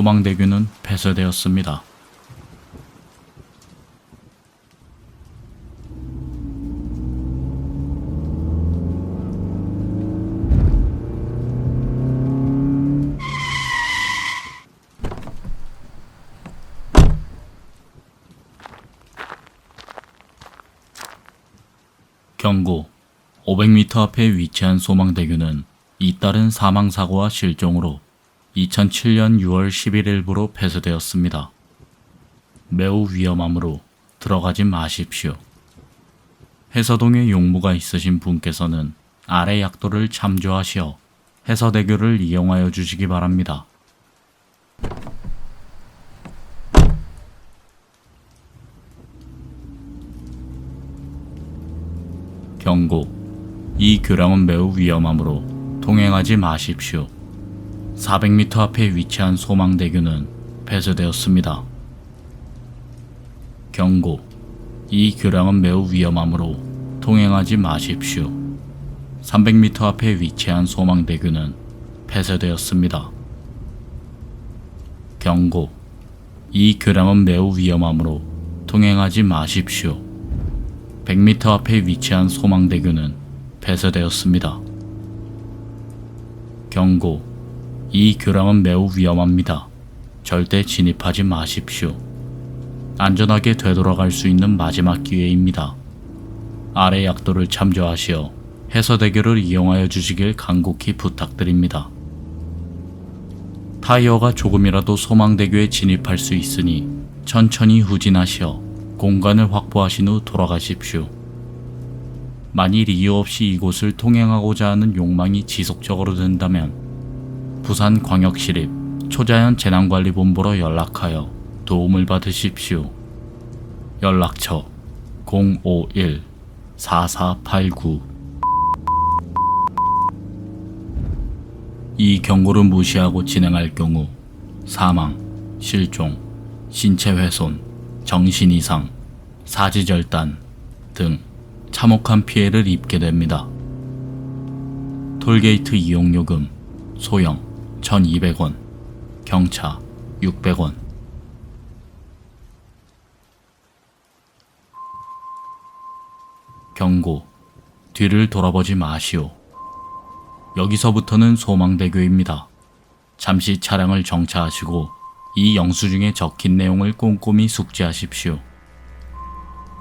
소망대교는 폐쇄되었습니다. 경고. 500m 앞에 위치한 소망대교는 잇따른 사망사고와 실종으로 2007년 6월 11일부로 폐쇄되었습니다. 매우 위험하므로 들어가지 마십시오. 해서동에 용무가 있으신 분께서는 아래 약도를 참조하시어 해서대교를 이용하여 주시기 바랍니다. 경고. 이 교량은 매우 위험하므로 통행하지 마십시오. 400m 앞에 위치한 소망대교는 폐쇄되었습니다. 경고. 이 교량은 매우 위험하므로 통행하지 마십시오. 300m 앞에 위치한 소망대교는 폐쇄되었습니다. 경고. 이 교량은 매우 위험하므로 통행하지 마십시오. 100m 앞에 위치한 소망대교는 폐쇄되었습니다. 경고. 이 교량은 매우 위험합니다. 절대 진입하지 마십시오. 안전하게 되돌아갈 수 있는 마지막 기회입니다. 아래 약도를 참조하시어 해서대교를 이용하여 주시길 간곡히 부탁드립니다. 타이어가 조금이라도 소망대교에 진입할 수 있으니 천천히 후진하시어 공간을 확보하신 후 돌아가십시오. 만일 이유 없이 이곳을 통행하고자 하는 욕망이 지속적으로 된다면 부산광역시립 초자연 재난관리본부로 연락하여 도움을 받으십시오. 연락처 051-4489. 이 경고를 무시하고 진행할 경우 사망, 실종, 신체 훼손, 정신 이상, 사지절단 등 참혹한 피해를 입게 됩니다. 톨게이트 이용요금 소형 1,200원, 경차 600원. 경고. 뒤를 돌아보지 마시오. 여기서부터는 소망대교입니다. 잠시 차량을 정차하시고 이 영수증에 적힌 내용을 꼼꼼히 숙지하십시오.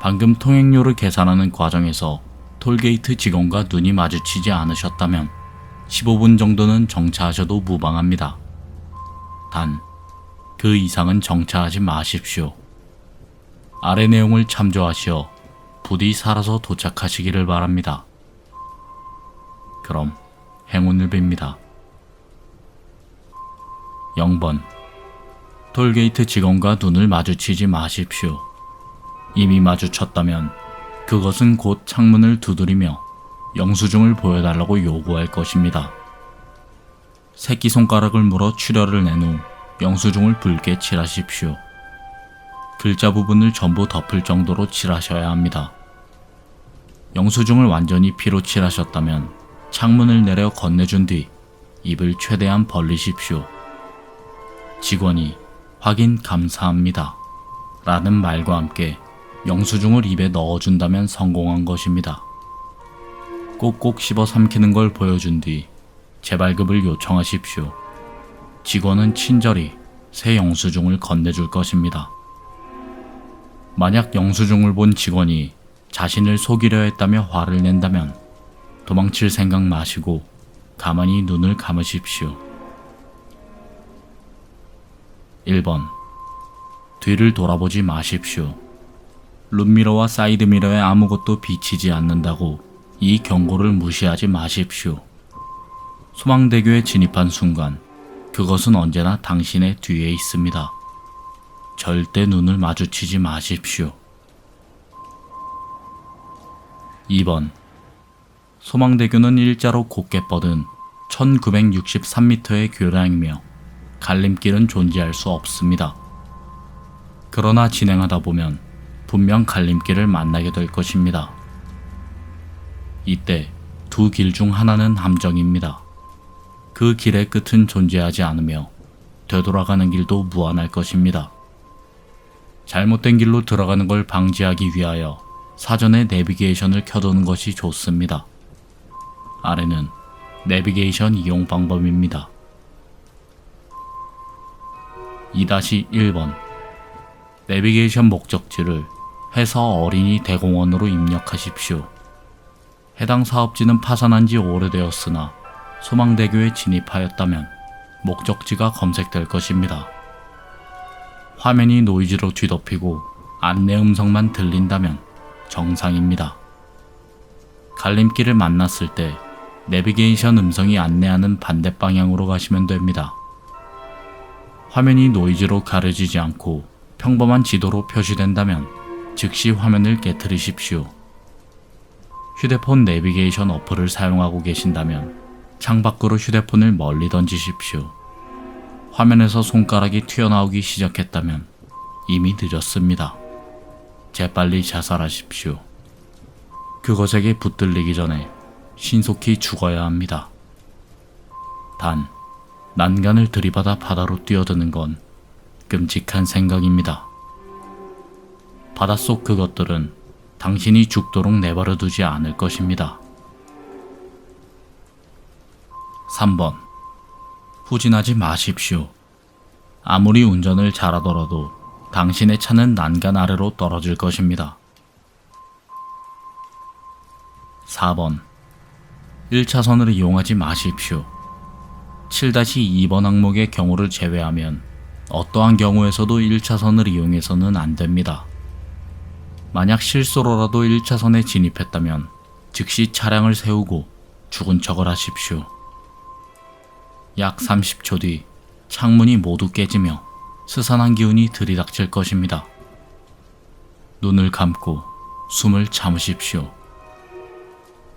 방금 통행료를 계산하는 과정에서 톨게이트 직원과 눈이 마주치지 않으셨다면 15분 정도는 정차하셔도 무방합니다. 단, 그 이상은 정차하지 마십시오. 아래 내용을 참조하시어 부디 살아서 도착하시기를 바랍니다. 그럼 행운을 빕니다. 0번. 톨게이트 직원과 눈을 마주치지 마십시오. 이미 마주쳤다면 그것은 곧 창문을 두드리며 영수증을 보여달라고 요구할 것입니다. 새끼손가락을 물어 출혈을 낸 후 영수증을 붉게 칠하십시오. 글자 부분을 전부 덮을 정도로 칠하셔야 합니다. 영수증을 완전히 피로 칠하셨다면 창문을 내려 건네준 뒤 입을 최대한 벌리십시오. 직원이 확인 감사합니다 라는 말과 함께 영수증을 입에 넣어준다면 성공한 것입니다. 꼭꼭 씹어 삼키는 걸 보여준 뒤 재발급을 요청하십시오. 직원은 친절히 새 영수증을 건네줄 것입니다. 만약 영수증을 본 직원이 자신을 속이려 했다며 화를 낸다면 도망칠 생각 마시고 가만히 눈을 감으십시오. 1번. 뒤를 돌아보지 마십시오. 룸미러와 사이드미러에 아무것도 비치지 않는다고 이 경고를 무시하지 마십시오. 소망대교에 진입한 순간 그것은 언제나 당신의 뒤에 있습니다. 절대 눈을 마주치지 마십시오. 2번. 소망대교는 일자로 곧게 뻗은 1963m의 교량이며 갈림길은 존재할 수 없습니다. 그러나 진행하다 보면 분명 갈림길을 만나게 될 것입니다. 이때 두 길 중 하나는 함정입니다. 그 길의 끝은 존재하지 않으며 되돌아가는 길도 무한할 것입니다. 잘못된 길로 들어가는 걸 방지하기 위하여 사전에 내비게이션을 켜두는 것이 좋습니다. 아래는 내비게이션 이용 방법입니다. 2-1번 내비게이션 목적지를 해서 어린이 대공원으로 입력하십시오. 해당 사업지는 파산한 지 오래되었으나 소망대교에 진입하였다면 목적지가 검색될 것입니다. 화면이 노이즈로 뒤덮이고 안내 음성만 들린다면 정상입니다. 갈림길을 만났을 때 내비게이션 음성이 안내하는 반대 방향으로 가시면 됩니다. 화면이 노이즈로 가려지지 않고 평범한 지도로 표시된다면 즉시 화면을 깨트리십시오. 휴대폰 내비게이션 어플을 사용하고 계신다면 창밖으로 휴대폰을 멀리 던지십시오. 화면에서 손가락이 튀어나오기 시작했다면 이미 늦었습니다. 재빨리 자살하십시오. 그것에게 붙들리기 전에 신속히 죽어야 합니다. 단, 난간을 들이받아 바다로 뛰어드는 건 끔찍한 생각입니다. 바닷속 그것들은 당신이 죽도록 내버려 두지 않을 것입니다. 3번. 후진하지 마십시오. 아무리 운전을 잘하더라도 당신의 차는 난간 아래로 떨어질 것입니다. 4번. 1차선을 이용하지 마십시오. 7-2번 항목의 경우를 제외하면 어떠한 경우에서도 1차선을 이용해서는 안 됩니다. 만약 실수로라도 1차선에 진입했다면 즉시 차량을 세우고 죽은 척을 하십시오. 약 30초 뒤 창문이 모두 깨지며 스산한 기운이 들이닥칠 것입니다. 눈을 감고 숨을 참으십시오.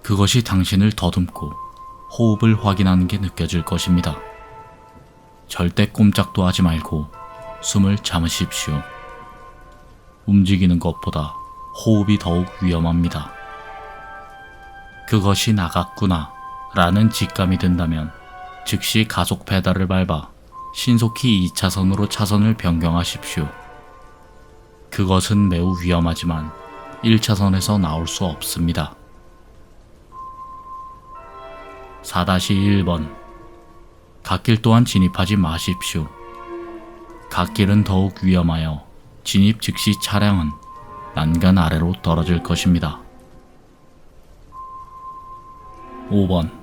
그것이 당신을 더듬고 호흡을 확인하는 게 느껴질 것입니다. 절대 꼼짝도 하지 말고 숨을 참으십시오. 움직이는 것보다 호흡이 더욱 위험합니다. 그것이 나갔구나 라는 직감이 든다면 즉시 가속 페달을 밟아 신속히 2차선으로 차선을 변경하십시오. 그것은 매우 위험하지만 1차선에서 나올 수 없습니다. 4-1번 갓길 또한 진입하지 마십시오. 갓길은 더욱 위험하여 진입 즉시 차량은 난간 아래로 떨어질 것입니다. 5번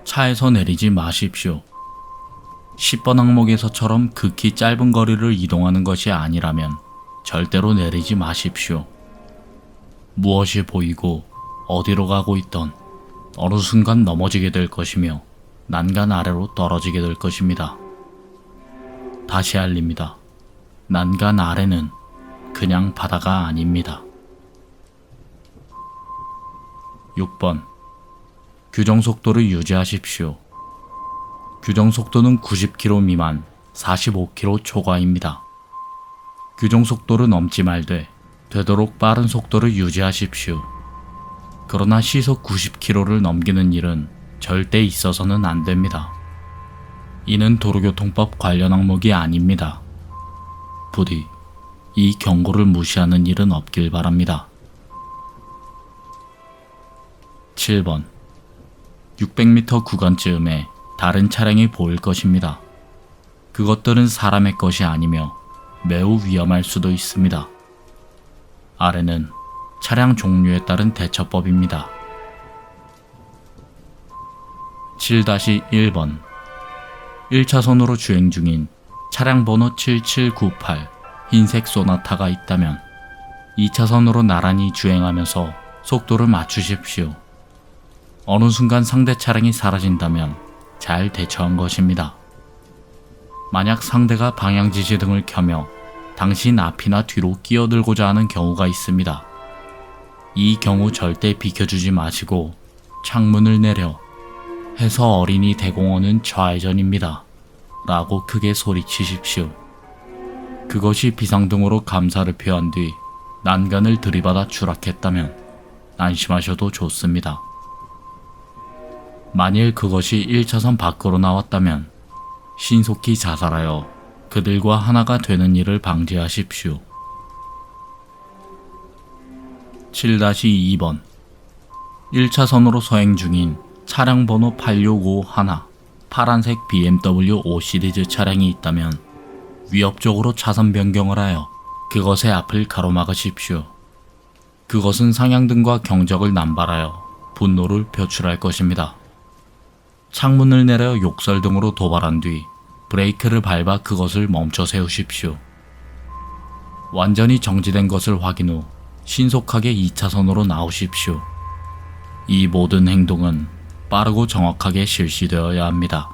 차에서 내리지 마십시오. 10번 항목에서처럼 극히 짧은 거리를 이동하는 것이 아니라면 절대로 내리지 마십시오. 무엇이 보이고 어디로 가고 있던 어느 순간 넘어지게 될 것이며 난간 아래로 떨어지게 될 것입니다. 다시 알립니다. 난간 아래는 그냥 바다가 아닙니다. 6번 규정속도를 유지하십시오. 규정속도는 90km 미만 45km 초과입니다. 규정속도를 넘지 말되 되도록 빠른 속도를 유지하십시오. 그러나 시속 90km를 넘기는 일은 절대 있어서는 안 됩니다. 이는 도로교통법 관련 항목이 아닙니다. 부디 이 경고를 무시하는 일은 없길 바랍니다. 7번 600m 구간쯤에 다른 차량이 보일 것입니다. 그것들은 사람의 것이 아니며 매우 위험할 수도 있습니다. 아래는 차량 종류에 따른 대처법입니다. 7-1번 1차선으로 주행 중인 차량 번호 7798 흰색 소나타가 있다면 2차선으로 나란히 주행하면서 속도를 맞추십시오. 어느 순간 상대 차량이 사라진다면 잘 대처한 것입니다. 만약 상대가 방향지시등을 켜며 당신 앞이나 뒤로 끼어들고자 하는 경우가 있습니다. 이 경우 절대 비켜주지 마시고 창문을 내려 해서 어린이 대공원은 좌회전입니다 라고 크게 소리치십시오. 그것이 비상등으로 감사를 표한 뒤 난간을 들이받아 추락했다면 안심하셔도 좋습니다. 만일 그것이 1차선 밖으로 나왔다면 신속히 자살하여 그들과 하나가 되는 일을 방지하십시오. 7-2번 1차선으로 서행 중인 차량 번호 8651 파란색 BMW 5 시리즈 차량이 있다면 위협적으로 차선 변경을 하여 그것의 앞을 가로막으십시오. 그것은 상향등과 경적을 남발하여 분노를 표출할 것입니다. 창문을 내려 욕설 등으로 도발한 뒤 브레이크를 밟아 그것을 멈춰 세우십시오. 완전히 정지된 것을 확인 후 신속하게 2차선으로 나오십시오. 이 모든 행동은 빠르고 정확하게 실시되어야 합니다.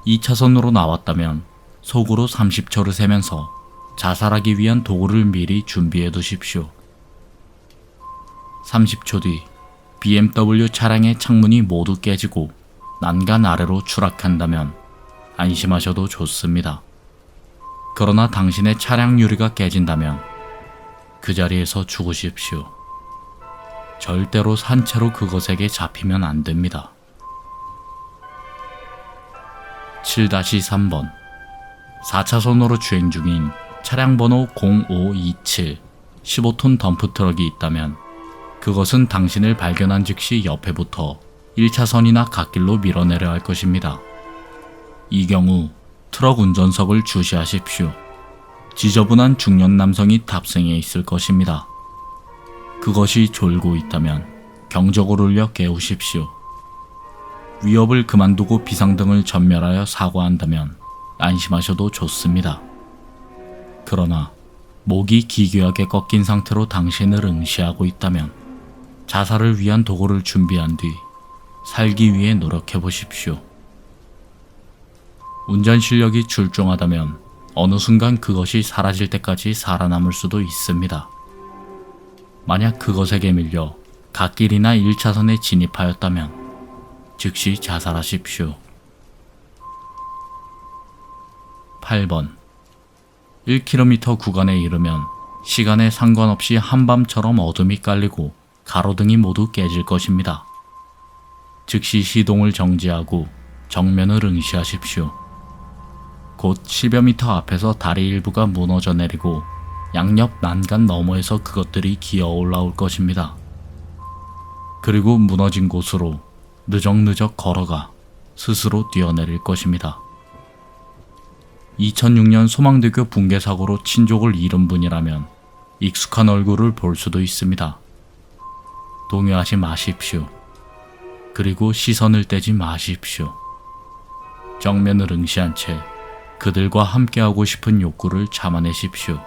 2차선으로 나왔다면 속으로 30초를 세면서 자살하기 위한 도구를 미리 준비해 두십시오. 30초 뒤 BMW 차량의 창문이 모두 깨지고 난간 아래로 추락한다면 안심하셔도 좋습니다. 그러나 당신의 차량 유리가 깨진다면 그 자리에서 죽으십시오. 절대로 산채로 그것에게 잡히면 안 됩니다. 7-3번 4차선으로 주행 중인 차량 번호 0527 15톤 덤프트럭이 있다면 그것은 당신을 발견한 즉시 옆에부터 1차선이나 갓길로 밀어내려 할 것입니다. 이 경우 트럭 운전석을 주시하십시오. 지저분한 중년 남성이 탑승해 있을 것입니다. 그것이 졸고 있다면 경적을 울려 깨우십시오. 위협을 그만두고 비상등을 전멸하여 사과한다면 안심하셔도 좋습니다. 그러나 목이 기괴하게 꺾인 상태로 당신을 응시하고 있다면 자살을 위한 도구를 준비한 뒤 살기 위해 노력해 보십시오. 운전 실력이 출중하다면 어느 순간 그것이 사라질 때까지 살아남을 수도 있습니다. 만약 그것에게 밀려 갓길이나 1차선에 진입하였다면 즉시 자살하십시오. 8번 1km 구간에 이르면 시간에 상관없이 한밤처럼 어둠이 깔리고 가로등이 모두 깨질 것입니다. 즉시 시동을 정지하고 정면을 응시하십시오. 곧 10여 미터 앞에서 다리 일부가 무너져 내리고 양옆 난간 너머에서 그것들이 기어 올라올 것입니다. 그리고 무너진 곳으로 느적느적 걸어가 스스로 뛰어내릴 것입니다. 2006년 소망대교 붕괴 사고로 친족을 잃은 분이라면 익숙한 얼굴을 볼 수도 있습니다. 동요하지 마십시오. 그리고 시선을 떼지 마십시오. 정면을 응시한 채 그들과 함께하고 싶은 욕구를 참아내십시오.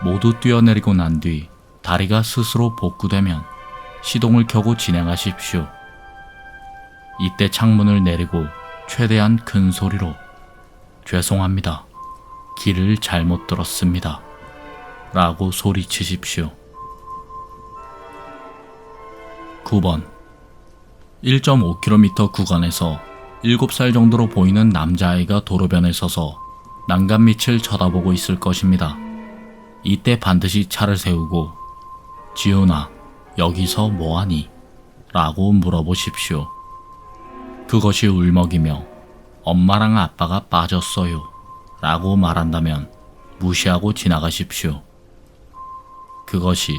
모두 뛰어내리고 난 뒤 다리가 스스로 복구되면 시동을 켜고 진행하십시오. 이때 창문을 내리고 최대한 큰 소리로 죄송합니다. 길을 잘못 들었습니다. 라고 소리치십시오. 9번 1.5km 구간에서 7살 정도로 보이는 남자아이가 도로변에 서서 난간 밑을 쳐다보고 있을 것입니다. 이때 반드시 차를 세우고 지훈아, 여기서 뭐하니? 라고 물어보십시오. 그것이 울먹이며 엄마랑 아빠가 빠졌어요 라고 말한다면 무시하고 지나가십시오. 그것이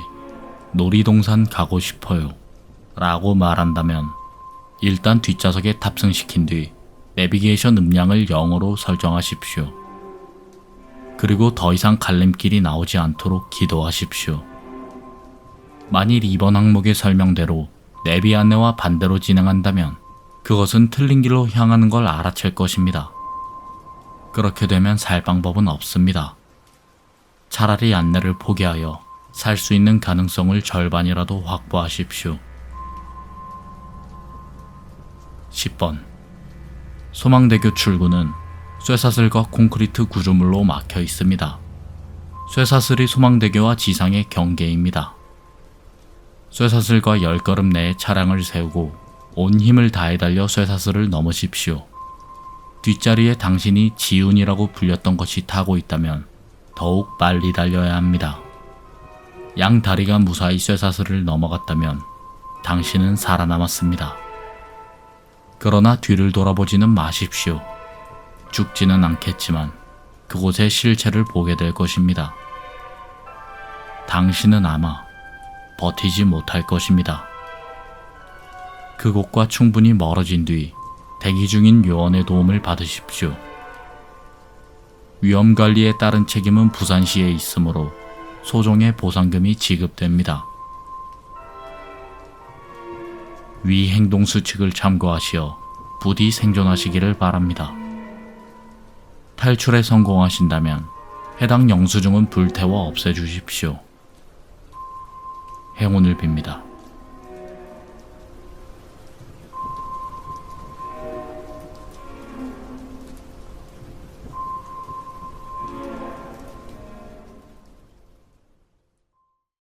놀이동산 가고 싶어요 라고 말한다면 일단 뒷좌석에 탑승시킨 뒤 내비게이션 음량을 0으로 설정하십시오. 그리고 더 이상 갈림길이 나오지 않도록 기도하십시오. 만일 이번 항목의 설명대로 내비 안내와 반대로 진행한다면 그것은 틀린 길로 향하는 걸 알아챌 것입니다. 그렇게 되면 살 방법은 없습니다. 차라리 안내를 포기하여 살 수 있는 가능성을 절반이라도 확보하십시오. 10번 소망대교 출구는 쇠사슬과 콘크리트 구조물로 막혀 있습니다. 쇠사슬이 소망대교와 지상의 경계입니다. 쇠사슬과 10걸음 내에 차량을 세우고 온 힘을 다해 달려 쇠사슬을 넘으십시오. 뒷자리에 당신이 지훈이라고 불렸던 것이 타고 있다면 더욱 빨리 달려야 합니다. 양 다리가 무사히 쇠사슬을 넘어갔다면 당신은 살아남았습니다. 그러나 뒤를 돌아보지는 마십시오. 죽지는 않겠지만 그곳의 실체를 보게 될 것입니다. 당신은 아마 버티지 못할 것입니다. 그곳과 충분히 멀어진 뒤 대기 중인 요원의 도움을 받으십시오. 위험관리에 따른 책임은 부산시에 있으므로 소정의 보상금이 지급됩니다. 위 행동수칙을 참고하시어 부디 생존하시기를 바랍니다. 탈출에 성공하신다면 해당 영수증은 불태워 없애주십시오. 행운을 빕니다.